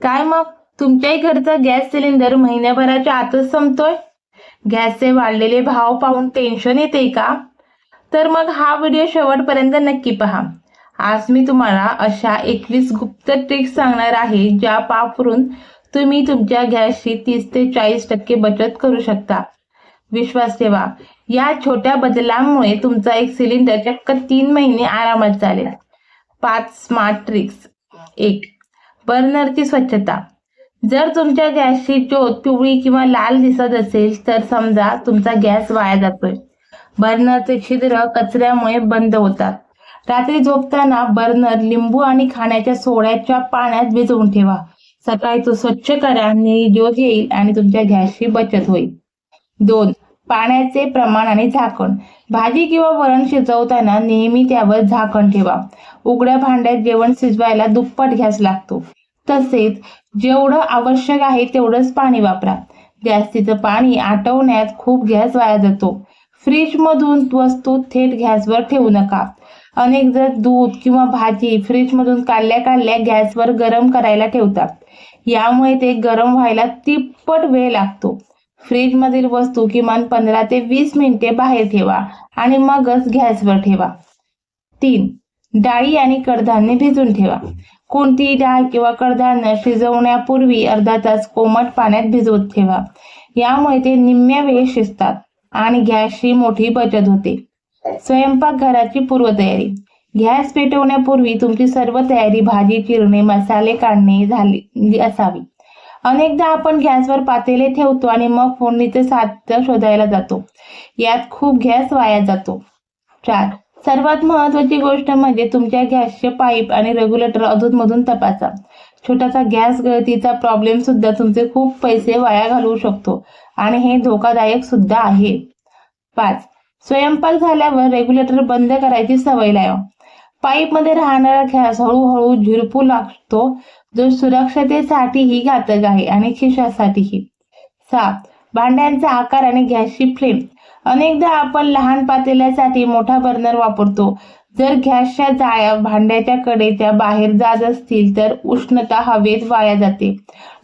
काय मग तुमच्याही घरचा गॅस सिलेंडर महिन्याभराच्या आतच संपतोय? गॅसचे वाढलेले भाव पाहून टेन्शन येते का? तर मग हा व्हिडिओ शेवटपर्यंत नक्की पहा. आज मी तुम्हाला अशा 21 गुप्त ट्रिक्स सांगणार आहे ज्या वापरून तुम्ही तुमच्या गॅसची 30 ते 40% बचत करू शकता. विश्वास ठेवा, या छोट्या बदलांमुळे तुमचा एक सिलेंडर चक्क 3 महिने आरामात चालेल. 5 स्मार्ट ट्रिक्स. 1. बर्नरची स्वच्छता. जर तुमच्या गॅसची ज्योत पिवळी किंवा लाल दिसत असेल तर समजा तुमचा गॅस वाया जातोय. बर्नरचे छिद्र कचऱ्यामुळे बंद होतात. रात्री झोपताना बर्नर लिंबू आणि खाण्याच्या सोड्याच्या पाण्यात भिजवून ठेवा. सकाळी तो स्वच्छ करा, निळी ज्योत येईल आणि तुमच्या गॅसची बचत होईल. 2. पाण्याचे प्रमाण आणि झाकण. भाजी किंवा वरण शिजवताना नेहमी त्यावर झाकण ठेवा. उघड्या भांड्यात जेवण शिजवायला दुप्पट गॅस लागतो. तसेच जेवढं आवश्यक आहे तेवढंच पाणी वापरा. जास्तीचं पाणी आटवण्यात खूप गॅस वाया जातो. फ्रीज मधून वस्तू थेट गॅसवर ठेवू नका. अनेक जण दूध किंवा भाजी फ्रीज मधून काढल्या काढल्या गॅसवर गरम करायला ठेवतात. यामुळे ते गरम व्हायला तिप्पट वेळ लागतो. फ्रीज मधील वस्तू किमान 15 ते 20 मिनिटे बाहेर ठेवा आणि मगच गॅसवर ठेवा. 3. डाळी आणि कडधान्ये भिजून ठेवा. कोणतीही डाळ किंवा कडधान्य शिजवण्यापूर्वी अर्धा तास कोमट पाण्यात भिजवत ठेवा. यामुळे ते निम्म्या वेळेत शिजतात आणि गॅसची मोठी बचत होते. स्वयंपाकघराची पूर्वतयारी. गॅस पेटवण्यापूर्वी तुमची सर्व तयारी भाजी चिरणे, मसाले काढणे झाली असावी. अनेकदा आपण गॅसवर पातेले ठेवतो आणि मग फोडणीचे साहित्य शोधायला जातो. यात खूप गॅस वाया जातो. 4. सर्वात महत्त्वाची गोष्ट म्हणजे तुमच्या गॅसचे पाईप आणि रेग्युलेटर अधूनमधून तपासा. छोटासा गॅस गळतीचा प्रॉब्लेम सुद्धा तुमचे खूप पैसे वाया घालवू शकतो आणि हे धोकादायक सुद्धा आहे. 5. स्वयंपाक झाल्यावर रेग्युलेटर बंद करायची सवय लावा. पाईपमध्ये राहणारा गॅस हळूहळू झिरपू लागतो, जो सुरक्षतेसाठीही घातक आहे आणि खिशासाठीही. 7. भांड्यांचा आकार आणि गॅसची फ्लेम. अनेकदा आपण लहान पातेल्यासाठी मोठा बर्नर वापरतो. जर गॅसच्या जाळ्या भांड्याच्या कडेच्या बाहेर जात असतील तर उष्णता हवेत वाया जाते.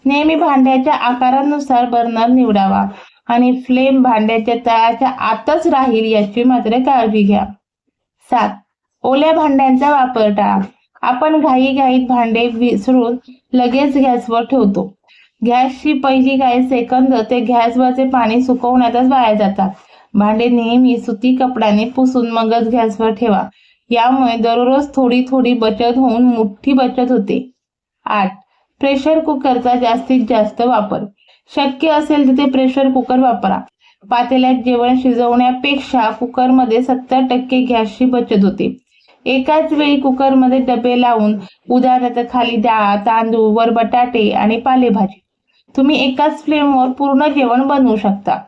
नेहमी भांड्याच्या आकारानुसार बर्नर निवडावा आणि फ्लेम भांड्याच्या तळाच्या आतच राहील याची मात्र काळजी घ्या. 7. ओल्या भांड्यांचा वापर टाळा. आपण घाईघाईत भांडे विसरून लगेच गॅसवर ठेवतो. गॅसची पहिली काही सेकंद ते गॅसवरचे पाणी सुकवण्यातच वाया जातात. भांडे नेहमी सुती कपड्याने पुसून मगच गॅसवर ठेवा. यामुळे दररोज थोडी थोडी बचत होऊन मोठी बचत होते. 8. प्रेशर कुकरचा जास्तीत जास्त वापर. शक्य असेल तिथे प्रेशर कुकर वापरा. पातेल्यात जेवण शिजवण्यापेक्षा कुकरमध्ये 70% गॅसची बचत होते. एकाच वेळी कुकरमध्ये डबे लावून उदाहरणार्थ खाली डाळ, तांदूळ, वर बटाटे आणि पालेभाजी तुम्ही एकाच फ्लेमवर पूर्ण जेवण बनवू शकता.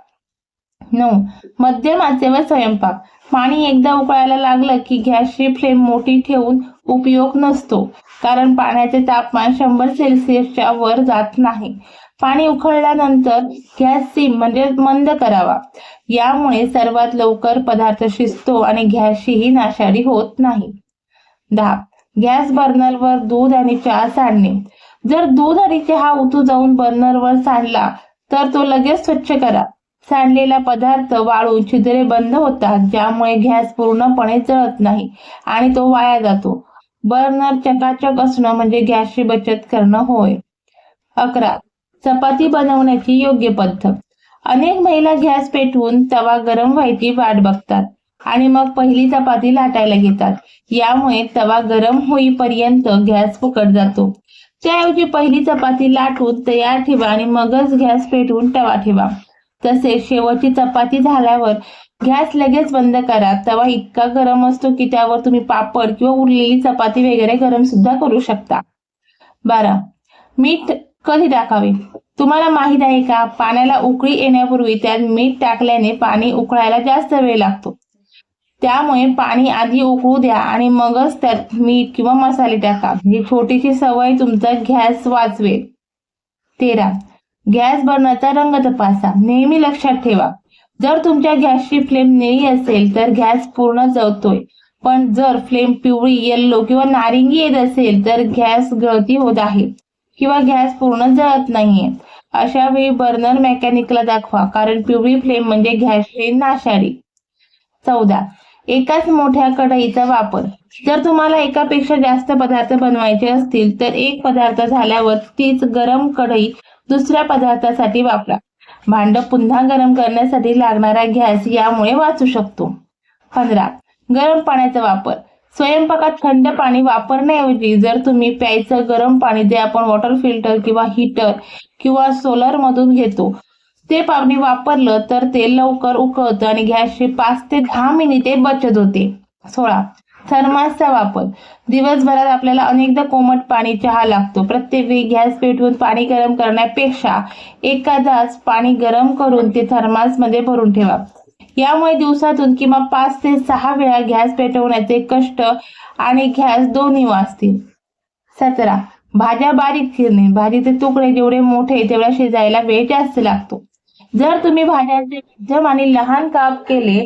9. मध्यम आचेवर स्वयंपाक. पाणी एकदा उकळायला लागलं की गॅसची फ्लेम मोठी ठेवून उपयोग नसतो, कारण पाण्याचे तापमान 100 सेल्सिअसच्या वर जात नाही. पाणी उकळल्यानंतर गॅस सिम म्हणजे मंद करावा. यामुळे सर्वात लवकर पदार्थ शिजतो आणि गॅसचीही नाशाडी होत नाही. 10. गॅस बर्नरवर दूध आणि चहा सांडणे. जर दूध आणि चहा उतू जाऊन बर्नरवर सांडला तर तो लगेच स्वच्छ करा. सांडलेला पदार्थ वाळून छिद्रे बंद होतात, ज्यामुळे गॅस पूर्णपणे जळत नाही आणि तो वाया जातो. बर्नर चकाचक असणं म्हणजे गॅसची बचत करणं होय. 11. चपाती बनवण्याची योग्य पद्धत. अनेक महिला गॅस पेटवून तवा गरम व्हायची वाट बघतात आणि मग पहिली चपाती लाटायला घेतात. यामुळे तवा गरम होईपर्यंत गॅस फुकट जातो. त्याऐवजी पहिली चपाती लाटून तयार ठेवा आणि मगच गॅस पेटवून तवा ठेवा. तसेच शेवटची चपाती झाल्यावर गॅस लगेच बंद करा. तवा इतका गरम असतो की त्यावर तुम्ही पापड किंवा उरलेली चपाती वगैरे गरम सुद्धा करू शकता. 12. मीठ कधी टाकावे. तुम्हाला माहित आहे का, पाण्याला उकळी येण्यापूर्वी त्यात मीठ टाकल्याने पाणी उकळायला जास्त वेळ लागतो. त्यामुळे पाणी आधी उकळू द्या आणि मगच त्यात मीठ किंवा मसाले टाका. ही छोटीशी सवय तुमचा गॅस वाचवेल. 13. गॅस बर्नरचा रंग तपासा. नेहमी लक्षात ठेवा, जर तुमच्या गॅसची फ्लेम निळी असेल तर गॅस पूर्ण जळतोय, पण जर फ्लेम पिवळी, येल्लो किंवा नारिंगी येत असेल तर गॅस गळती होत आहे. किंवा गॅस पूर्ण जळत नाहीये अशा वेळी बर्नर मेकॅनिकला दाखवा, कारण पिवळी फ्लेम म्हणजे गॅसची नाशाडी. 14. एकाच मोठ्या कढईचा वापर. जर तुम्हाला एकापेक्षा जास्त पदार्थ बनवायचे असतील तर एक पदार्थ झाल्यावर तीच गरम कढई दुसऱ्या पदार्थासाठी वापरा. भांड पुन्हा गरम करण्यासाठी लागणारा गॅस यामुळे वाचू शकतो. 15. गरम पाण्याचा वापर. स्वयंपाकात थंड पाणी वापरण्याऐवजी जर तुम्ही प्यायचं गरम पाणी जे आपण वॉटर फिल्टर किंवा हीटर किंवा सोलर मधून घेतो ते पाणी वापरलं तर ते लवकर उकळतं आणि गॅसची 5 ते 10 मिनिटे बचत होते. 16. थर्मासचा वापर. दिवसभरात आपल्याला अनेकदा कोमट पाणी चहा लागतो. प्रत्येक वेळी गॅस पेटवून पाणी गरम करण्यापेक्षा एकदाच पाणी गरम करून ते थर्मासमध्ये भरून ठेवा. यामुळे दिवसातून किंवा 5 ते 6 वेळा गॅस पेटवण्याचे कष्ट आणि गॅस दोन्ही वाचतील. 17. भाज्या बारीक चिरणे. भाजीचे तुकडे जेवढे मोठे तेवढा शिजायला वेळ जास्त लागतो. जर तुम्ही भाज्यांचे मध्यम आणि लहान काप केले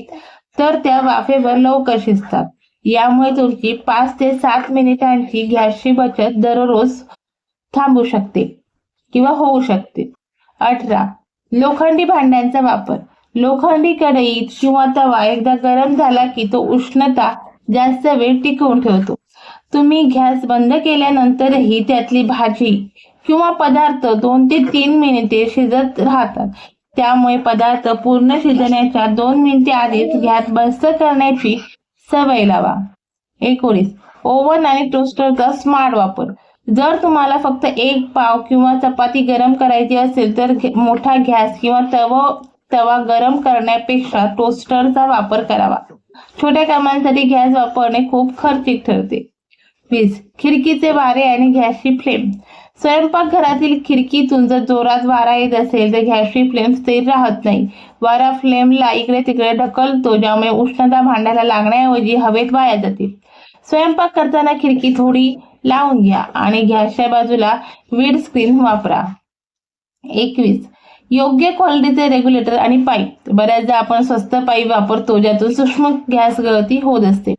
तर त्या वाफेवर लवकर शिजतात. यामुळे तुमची 5 ते 7 मिनिटांची गॅसची बचत दररोज थांबू शकते किंवा होऊ शकते. 18. लोखंडी भांड्यांचा वापर. लोखंडी कढईत किंवा तवा एकदा गरम झाला की तो उष्णता जास्त वेळ टिकवून ठेवतो. तुम्ही गॅस बंद केल्यानंतरही त्यातली भाजी किंवा पदार्थ 2 ते 3 मिनिटे शिजत राहतात. त्यामुळे पदार्थ पूर्ण शिजण्याच्या 2 मिनिटे आधीच गॅस बंद करण्याची सवय लावा. 19. ओव्हन आणि टोस्टरचा स्मार्ट वापर. जर तुम्हाला फक्त एक पाव किंवा चपाती गरम करायची असेल तर मोठा गॅस किंवा तवा गरम करण्यापेक्षा टोस्टरचा वापर करावा. छोट्या कामांसाठी गॅस वापरणे खूप खर्चिक ठरते. 20. खिडकीचे वारे आणि गॅसची फ्लेम. स्वयंपाकघरातील खिडकीतून जर जोरात वारा येत असेल तर गॅसची फ्लेम स्थिर राहत नाही. वारा फ्लेमला इकडे तिकडे ढकलतो, ज्यामुळे उष्णता भांड्याला लागण्याऐवजी हवेत वाया जाते. स्वयंपाक करताना खिडकी थोडी लावून घ्या आणि गॅसच्या बाजूला विंड स्क्रीन वापरा. 21. योग्य क्वालिटीचे रेग्युलेटर आणि पाईप. बऱ्याचदा आपण स्वस्त पाईप वापरतो ज्यातून सूक्ष्म गॅस गळती होत असते,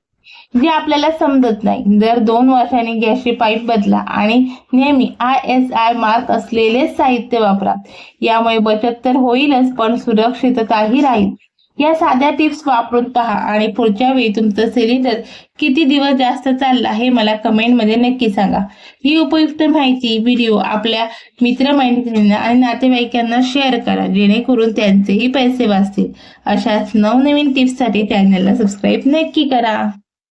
जे आपल्याला समजत नाही. दर 2 वर्षांनी गॅसची पाईप बदला आणि नेहमी ISI मार्क असलेले साहित्य वापरा. यामुळे बचत तर होईलच पण सुरक्षितताही राहील. या साध्या टिप्स वापरून पहा आणि पुढच्या वेळी तुमचं सिलेंडर किती दिवस जास्त चालला हे मला कमेंटमध्ये नक्की सांगा. ही उपयुक्त माहिती व्हिडिओ आपल्या मित्रमैत्रिणींना आणि नातेवाईकांना शेअर करा, जेणेकरून त्यांचेही पैसे वाचतील. अशाच नवनवीन टिप्ससाठी चॅनलला सबस्क्राईब नक्की करा.